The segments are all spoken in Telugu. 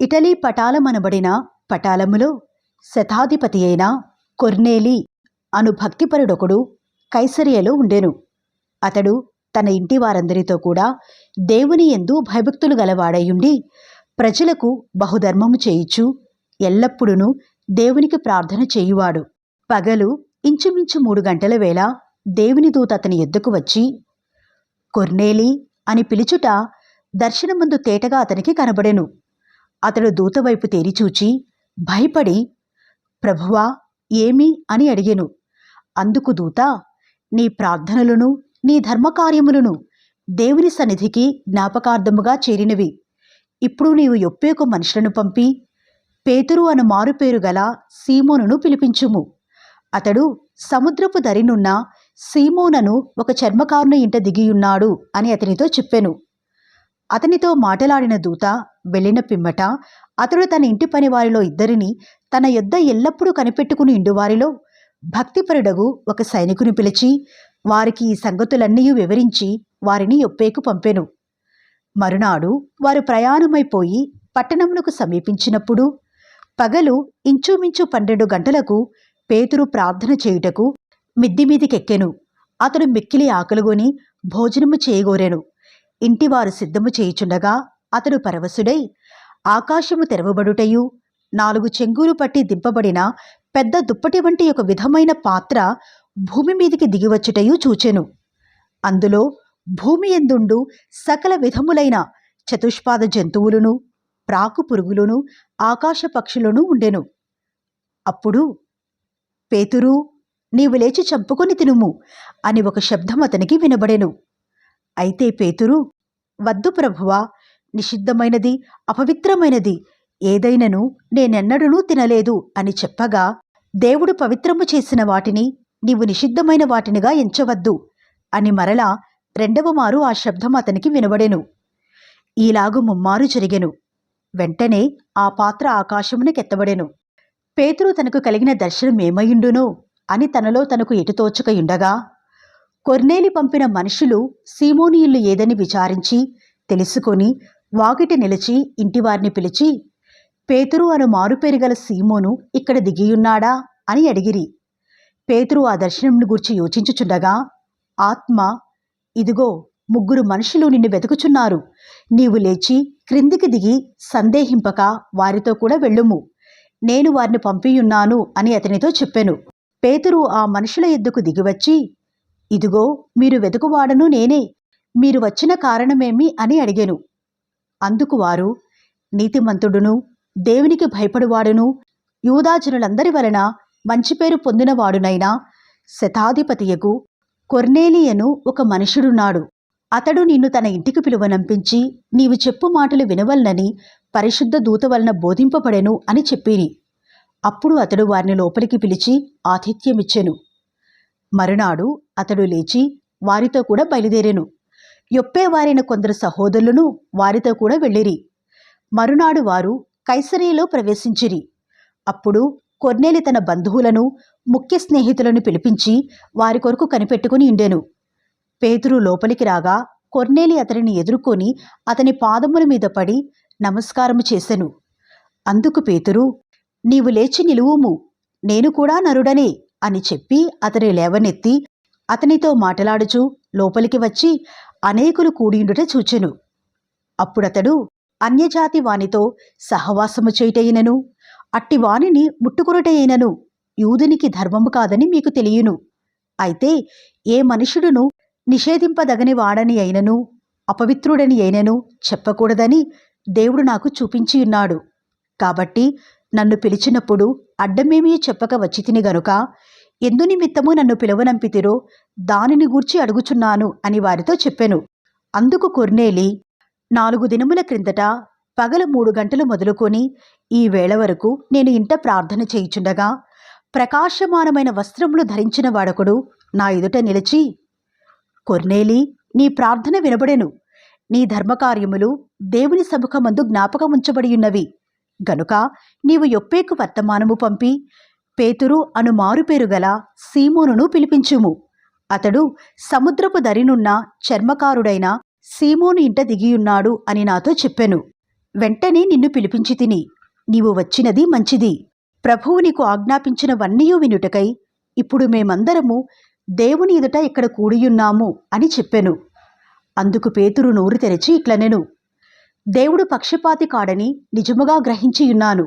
ఇటలీ పటాలమనబడిన పటాలములో శతాధిపతి అయిన కొర్నేలి అను భక్తిపరుడొకడు కైసరియలో ఉండెను. అతడు తన ఇంటి వారందరితో కూడా దేవుని యందు భయభక్తులు గలవాడయుండి ప్రజలకు బహుధర్మము చేయుచు ఎల్లప్పుడూ దేవునికి ప్రార్థన చేయువాడు. పగలు ఇంచుమించు 3 గంటల వేళ దేవుని దూత అతని యొద్దకు వచ్చి కొర్నేలి అని పిలుచుట దర్శనమందు తేటగా అతనికి కనబడెను. అతడు దూత వైపు తేరిచూచి భయపడి, ప్రభువా, ఏమి అని అడిగెను. అందుకు దూత, నీ ప్రార్థనలను నీ ధర్మకార్యములను దేవుని సన్నిధికి జ్ఞాపకార్థముగా చేరినవి. ఇప్పుడు నీవు యొప్పేకు మనుషులను పంపి పేతురు అను మారుపేరు గల సీమోనును పిలిపించుము. అతడు సముద్రపు దరినున్న సీమోనను ఒక చర్మకారుని ఇంట దిగియున్నాడు అని అతనితో చెప్పెను. అతనితో మాటలాడిన దూత వెళ్ళిన పిమ్మట అతడు తన ఇంటి పని వారిలో 2 తన యొద్ద ఎల్లప్పుడూ కనిపెట్టుకుని ఇండువారిలో భక్తిపరుడగు ఒక సైనికుని పిలిచి వారికి ఈ సంగతులన్నీ వివరించి వారిని యొప్పేకు పంపెను. మరునాడు వారు ప్రయాణమైపోయి పట్టణమునకు సమీపించినప్పుడు పగలు ఇంచుమించు 12 గంటలకు పేతురు ప్రార్థన చేయుటకు మిద్దిమీదికెక్కెను. అతడు మిక్కిలి ఆకలిగొని భోజనము చేయగోరెను. ఇంటివారు సిద్ధము చేయుచుండగా అతడు పరవశుడై ఆకాశము తెరవబడుటయు 4 చెంగులు పట్టి దింపబడిన పెద్ద దుప్పటి వంటి ఒక విధమైన పాత్ర భూమి మీదికి దిగివచ్చుటయు చూచెను. అందులో భూమి యందుండు సకల విధములైన చతుష్పాద జంతువులను, ప్రాకు పురుగులను, ఆకాశ పక్షులను ఉండెను. అప్పుడు పేతురు, నీవు లేచి చంపుకొని తినుము అని ఒక శబ్దం అతనికి వినబడెను. అయితే పేతురు, వద్దు ప్రభువా, నిషిద్ధమైనది అపవిత్రమైనది ఏదైనను నేనెన్నడూ తినలేదు అని చెప్పగా, దేవుడు పవిత్రము చేసిన వాటిని నీవు నిషిద్ధమైన వాటినిగా ఎంచవద్దు అని మరలా 2వ మారు ఆ శబ్దం అతనికి వినబడెను. ఈలాగు ముమ్మారు జరిగెను. వెంటనే ఆ పాత్ర ఆకాశమునకెత్తబడెను. పేతురు తనకు కలిగిన దర్శనం ఏమయుండునో అని తనలో తనకు ఎటుతోచకయుండగా కొర్నేలి పంపిన మనుషులు సీమోని ఇల్లు ఏదని విచారించి తెలుసుకొని వాకిట నిలిచి ఇంటివారిని పిలిచి, పేతురు అను మారుపేరు గల సీమోను ఇక్కడ దిగియున్నాడా అని అడిగిరి. పేతురు ఆ దర్శనంను గూర్చి యోచించుచుండగా ఆత్మ, ఇదిగో 3 మనుషులు నిన్ను వెతుకుచున్నారు. నీవు లేచి క్రిందికి దిగి సందేహింపక వారితో కూడా వెళ్ళుము. నేను వారిని పంపియున్నాను అని అతనితో చెప్పెను. పేతురు ఆ మనుషుల యొద్దకు దిగివచ్చి, ఇదిగో మీరు వెతుకువాడను నేనే, మీరు వచ్చిన కారణమేమి అని అడిగెను. అందుకు వారు, నీతిమంతుడును దేవునికి భయపడువాడును యూదాజనులందరి వలన మంచి పేరు పొందినవాడునైనా శతాధిపతియగు కొర్నేలియను ఒక మనుషుడున్నాడు. అతడు నిన్ను తన ఇంటికి పిలువనంపించి నీవు చెప్పు మాటలు వినవలనని పరిశుద్ధ దూత వలన బోధింపబడెను అని చెప్పిరి. అప్పుడు అతడు వారిని లోపలికి పిలిచి ఆతిథ్యమిచ్చెను. మరునాడు అతడు లేచి వారితో కూడా బయలుదేరెను. యొప్పేవారైన కొందరు సహోదరులను వారితో కూడా వెళ్ళిరి. మరునాడు వారు కైసరియలో ప్రవేశించిరి. అప్పుడు కొర్నేలి తన బంధువులను, ముఖ్య స్నేహితులను పిలిపించి వారి కొరకు కనిపెట్టుకుని ఉండెను. పేతురు లోపలికి రాగా కొర్నేలి అతనిని ఎదుర్కొని అతని పాదముల మీద పడి నమస్కారము చేసెను. అందుకు పేతురు, నీవు లేచి నిలువుము, నేను కూడా నరుడనే అని చెప్పి అతని లేవనెత్తి అతనితో మాటలాడుచు లోపలికి వచ్చి అనేకులు కూడియుండుట చూచెను. అప్పుడతడు అన్యజాతి వానితో సహవాసము చేయుటైనను అట్టి వానిని ముట్టుకొనుటైనను యూదునికి ధర్మము కాదని మీకు తెలియను. అయితే ఏ మనుషుడును నిషేధింపదగని వాడని అయినను అపవిత్రుడని అయినను చెప్పకూడదని దేవుడు నాకు చూపించియున్నాడు. కాబట్టి నన్ను పిలిచినప్పుడు అడ్డమేమీ చెప్పక వచ్చితిని గనుక ఎందునిమిత్తము నన్ను పిలువనంపితిరో దానిని గూర్చి అడుగుచున్నాను అని వారితో చెప్పెను. అందుకు కొర్నేలి, 4 దినముల క్రిందట పగలు 3 గంటలు మొదలుకొని ఈ వేళ వరకు నేను ఇంట ప్రార్థన చేయుచుండగా ప్రకాశమానమైన వస్త్రములు ధరించిన వాడొకడు నా ఎదుట నిలిచి, కొర్నేలి, నీ ప్రార్థన వినబడెను. నీ ధర్మకార్యములు దేవుని సముఖమందు జ్ఞాపకముంచబడియున్నవి గనుక నీవు యొప్పేకు వర్తమానము పంపి పేతురు అను మారుపేరు గల సీమోనును పిలిపించుము. అతడు సముద్రపు దరినున్న చర్మకారుడైన సీమోను ఇంట దిగియున్నాడు అని నాతో చెప్పెను. వెంటనే నిన్ను పిలిపించి తిని, నీవు వచ్చినది మంచిది. ప్రభువు నీకు ఆజ్ఞాపించినవన్నీయూ వినుటకై ఇప్పుడు మేమందరము దేవుని ఎదుట ఇక్కడ కూడియున్నాము అని చెప్పెను. అందుకు పేతురు నోరు తెరచి ఇట్లనెను, దేవుడు పక్షపాతి కాడని నిజముగా గ్రహించియున్నాను.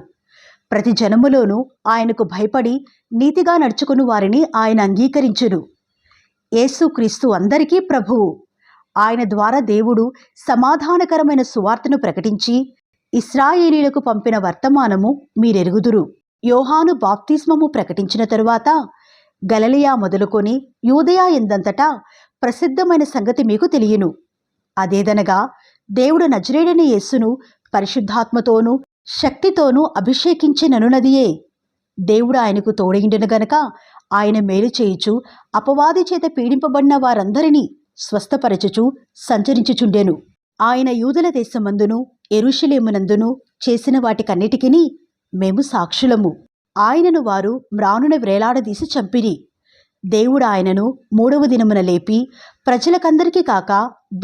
ప్రతి జనములోనూ ఆయనకు భయపడి నీతిగా నడుచుకుని వారిని ఆయన అంగీకరించును. యేసుక్రీస్తు అందరికీ ప్రభువు. ఆయన ద్వారా దేవుడు సమాధానకరమైన సువార్తను ప్రకటించి ఇశ్రాయేలీయులకు పంపిన వర్తమానము మీరెరుగుదురు. యోహాను బాప్తిస్మము ప్రకటించిన తరువాత గలిలయ మొదలుకొని యూదయ ఎందంతటా ప్రసిద్ధమైన సంగతి మీకు తెలియను. అదేదనగా దేవుడు నజరేయుడైన యేసును పరిశుద్ధాత్మతోనూ శక్తితోనూ అభిషేకించిననున్నదియే. దేవుడు ఆయనకు తోడైండెను గనక ఆయన మేలు చేయుచు అపవాది చేత పీడింపబడిన వారందరినీ స్వస్థపరచుచు సంచరించుచుండెను. ఆయన యూదుల దేశమందును యెరూషలేమునందును చేసిన వాటికన్నిటికిని మేము సాక్షులము. ఆయనను వారు మ్రానున వ్రేలాడదీసి చంపిరి. దేవుడు ఆయనను 3వ దినమున లేపి ప్రజలకందరికీ కాక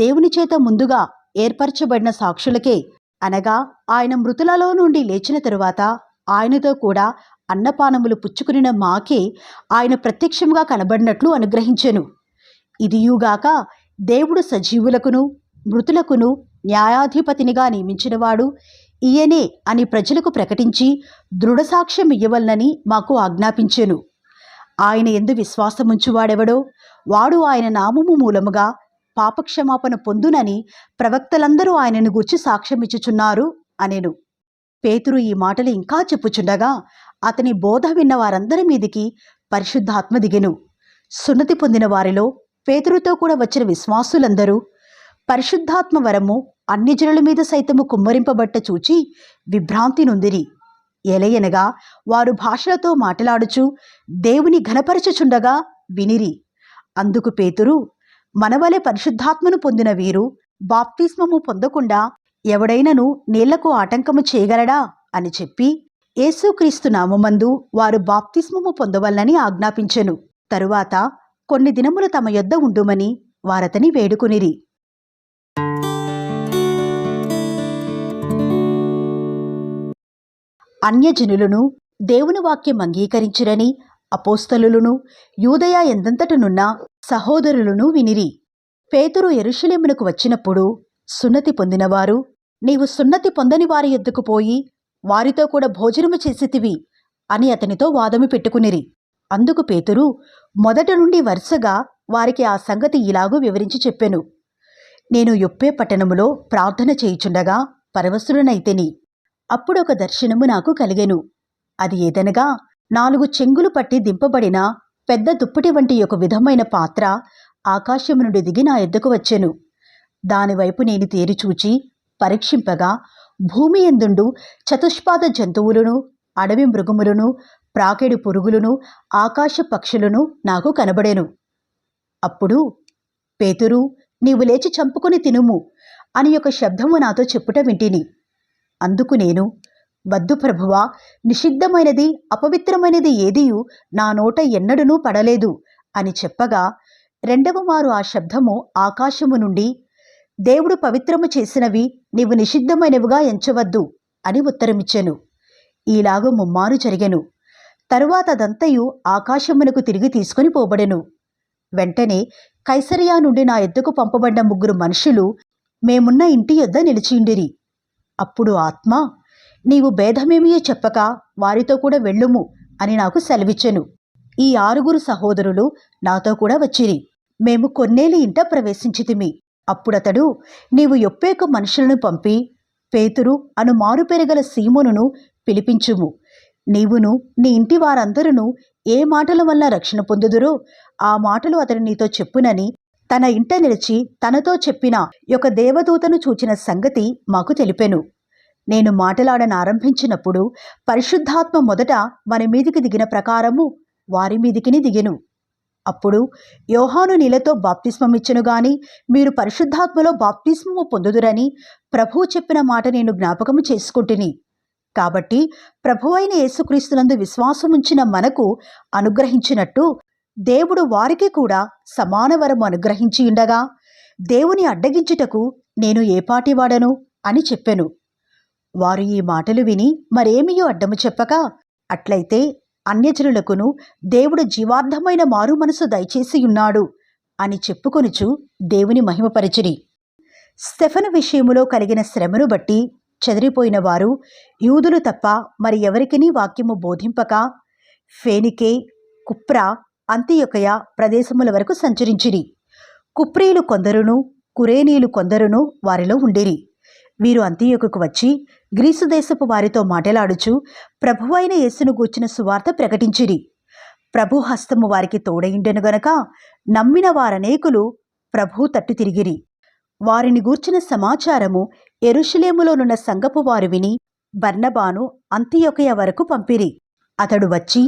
దేవుని చేత ముందుగా ఏర్పరచబడిన సాక్షులకే, అనగా ఆయన మృతులలో నుండి లేచిన తరువాత ఆయనతో కూడా అన్నపానములు పుచ్చుకునిన మాకే ఆయన ప్రత్యక్షముగా కనబడినట్లు అనుగ్రహించెను. ఇదియుగాక దేవుడు సజీవులకును మృతులకును న్యాయాధిపతినిగా నియమించినవాడు ఈయనే అని ప్రజలకు ప్రకటించి దృఢసాక్ష్యం ఇయ్యవలనని మాకు ఆజ్ఞాపించెను. ఆయన యందు విశ్వాసముంచువాడెవడో వాడు ఆయన నామము మూలముగా పాపక్షమాపణ పొందునని ప్రవక్తలందరూ ఆయనను గూర్చి సాక్ష్యమిచ్చుచున్నారు అనెను. పేతురు ఈ మాటలు ఇంకా చెప్పుచుండగా అతని బోధ విన్న వారందరి మీదికి పరిశుద్ధాత్మ దిగెను. సున్నతి పొందిన వారిలో పేతురుతో కూడా వచ్చిన విశ్వాసులందరూ పరిశుద్ధాత్మ వరము అన్ని జనుల మీద సైతము కుమ్మరింపబట్ట చూచి విభ్రాంతి నొందిరి. ఎలయనగా వారు భాషలతో మాట్లాడుచు దేవుని ఘనపరచుచుండగా వినిరి. అందుకు పేతురు, మనవలె పరిశుద్ధాత్మను పొందిన వీరు బాప్తిస్మము పొందకుండా ఎవడైనను నీళ్లకు ఆటంకము చేయగలడా అని చెప్పి యేసుక్రీస్తు నామమందు వారు బాప్తిస్మము పొందవలనని ఆజ్ఞాపించెను. తరువాత కొన్ని దినములు తమ యొద్ద ఉండుమని వారతని వేడుకొనిరి. అన్యజనులను దేవుని వాక్యం అంగీకరించిరని అపోస్తలులను యూదయ ఎందంతటనున్న సహోదరులను వినిరి. పేతురు యెరూషలేమునకు వచ్చినప్పుడు సున్నతి పొందినవారు, నీవు సున్నతి పొందని వారి యొద్దకు పోయి వారితో కూడా భోజనము చేసితివి అని అతనితో వాదము పెట్టుకునిరి. అందుకు పేతురు మొదట నుండి వరుసగా వారికి ఆ సంగతి ఇలాగూ వివరించి చెప్పెను. నేను యొప్పే పట్టణములో ప్రార్థన చేయుచుండగా పరవశుడనైతెని. అప్పుడొక దర్శనము నాకు కలిగెను. అది ఏదనగా 4 చెంగులు పట్టి దింపబడిన పెద్ద దుప్పటి వంటి ఒక విధమైన పాత్ర ఆకాశము నుండి దిగి నా ఎద్దకు వచ్చెను. దానివైపు నేను తేరిచూచి పరీక్షింపగా భూమి యందుండు చతుష్పాద జంతువులను, అడవి మృగములను, ప్రాకెడు పురుగులను, ఆకాశ పక్షులను నాకు కనబడెను. అప్పుడు పేతురు, నీవు లేచి చంపుకొని తినుము అని ఒక శబ్దము నాతో చెప్పుట వింటిని. అందుకు నేను, వద్దు ప్రభువా, నిషిద్ధమైనది అపవిత్రమైనది ఏదియు నా నోట ఎన్నడూనూ పడలేదు అని చెప్పగా రెండవ మారు ఆ శబ్దము ఆకాశము నుండి, దేవుడు పవిత్రము చేసినవి నీవు నిషిద్ధమైనవిగా ఎంచవద్దు అని ఉత్తరమిచ్చెను. ఈలాగు ముమ్మారు జరిగెను. తరువాత అదంతయు ఆకాశమునకు తిరిగి తీసుకొని పోబడెను. వెంటనే కైసరయ నుండి నా ఎద్దకు పంపబడ్డ 3 మనుషులు మేమున్న ఇంటి యొద్ద నిలిచిండిరి. అప్పుడు ఆత్మ, నీవు భేదమేమీ చెప్పక వారితో కూడా వెళ్ళుము అని నాకు సెలవిచ్చెను. ఈ 6 సహోదరులు నాతో కూడా వచ్చిరి. మేము కొర్నేలి ఇంట ప్రవేశించితిమి. అప్పుడతడు, నీవు యొప్పేకు మనుషులను పంపి పేతురు అను మారుపేరుగల సీమోనును పిలిపించుము. నీవును నీ ఇంటి వారందరూ ఏ మాటల వల్ల రక్షణ పొందుదురో ఆ మాటలు అతడు నీతో చెప్పునని తన ఇంట నిలిచి తనతో చెప్పిన ఒక దేవదూతను చూచిన సంగతి మాకు తెలిపెను. నేను మాటలాడనారంభించినప్పుడు పరిశుద్ధాత్మ మొదట మన మీదికి దిగిన ప్రకారము వారి మీదికిని దిగెను. అప్పుడు యోహాను నీళ్లతో బాప్తిస్మమిచ్చెను గాని మీరు పరిశుద్ధాత్మలో బాప్తిస్మము పొందుదురని ప్రభువు చెప్పిన మాట నేను జ్ఞాపకము చేసుకుంటుని. కాబట్టి ప్రభువైన యేసుక్రీస్తునందు విశ్వాసముంచిన మనకు అనుగ్రహించినట్టు దేవుడు వారికి కూడా సమాన వరము అనుగ్రహించి ఉండగా దేవుని అడ్డగించుటకు నేను ఏపాటివాడను అని చెప్పెను. వారు ఈ మాటలు విని మరేమియో అడ్డము చెప్పక, అట్లయితే అన్యజనులకును దేవుడు జీవార్థమైన మారు మనసు దయచేసియున్నాడు అని చెప్పుకొనుచు దేవుని మహిమపరచిరి. స్టెఫను విషయములో కలిగిన శ్రమను బట్టి చెదిరిపోయిన వారు యూదులు తప్ప మరి ఎవరికినీ వాక్యము బోధింపక ఫేనికే, కుప్ర, అంతియొకయ ప్రదేశముల వరకు సంచరించిరి. కుప్రీలు కొందరును కురేనీలు కొందరును వారిలో ఉండిరి. వీరు అంతియొకకు వచ్చి గ్రీసు దేశపు వారితో మాటలాడుచు ప్రభువైన యేసును గూర్చిన సువార్త ప్రకటించిరి. ప్రభు హస్తము వారికి తోడయిండెను గనక నమ్మిన వారనేకులు ప్రభు తట్టు తిరిగిరి. వారిని గూర్చిన సమాచారము యెరూషలేములోనున్న సంఘపు వారు విని బర్నబాను అంతియొకయ వరకు పంపిరి. అతడు వచ్చి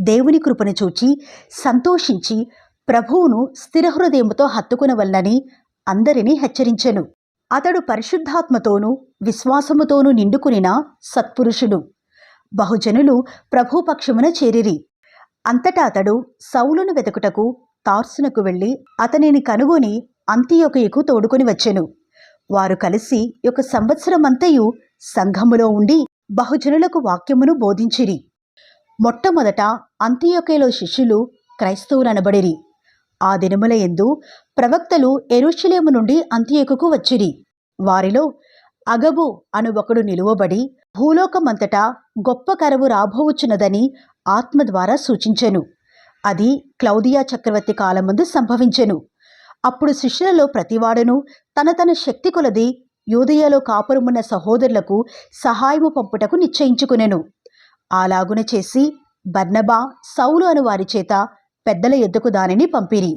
దేవుని కృపను చూచి సంతోషించి ప్రభువును స్థిరహృదయముతో హత్తుకునవలనని అందరినీ హెచ్చరించెను. అతడు పరిశుద్ధాత్మతోనూ విశ్వాసముతోనూ నిండుకునిన సత్పురుషుడు. బహుజనులు ప్రభుపక్షమున చేరిరి. అంతటా అతడు సౌలును వెతుకుటకు తార్సునకు వెళ్ళి అతనిని కనుగొని అంతియొకయకు తోడుకొని వచ్చెను. వారు కలిసి 1 సంవత్సరమంతయు సంఘములో ఉండి బహుజనులకు వాక్యమును బోధించిరి. మొట్టమొదట అంతియొకయలో శిష్యులు క్రైస్తవులనబడిరి. ఆ దినముల యందు ప్రవక్తలు యెరూషలేము నుండి అంతియొకకు వచ్చిరి. వారిలో అగబు అను ఒకడు నిలువబడి భూలోకమంతటా గొప్ప కరువు రాబోవుచున్నదని ఆత్మ ద్వారా సూచించెను. అది క్లౌదియా చక్రవర్తి కాలమందు సంభవించెను. అప్పుడు శిష్యులలో ప్రతివాడును తన తన శక్తి కొలది యూదయలో కాపురమున్న సహోదరులకు సహాయము పంపుటకు నిశ్చయించుకునెను. అలాగున చేసి బర్నబా, సౌలు అను వారి చేత పెద్దల యొద్దకు దానిని పంపిరి.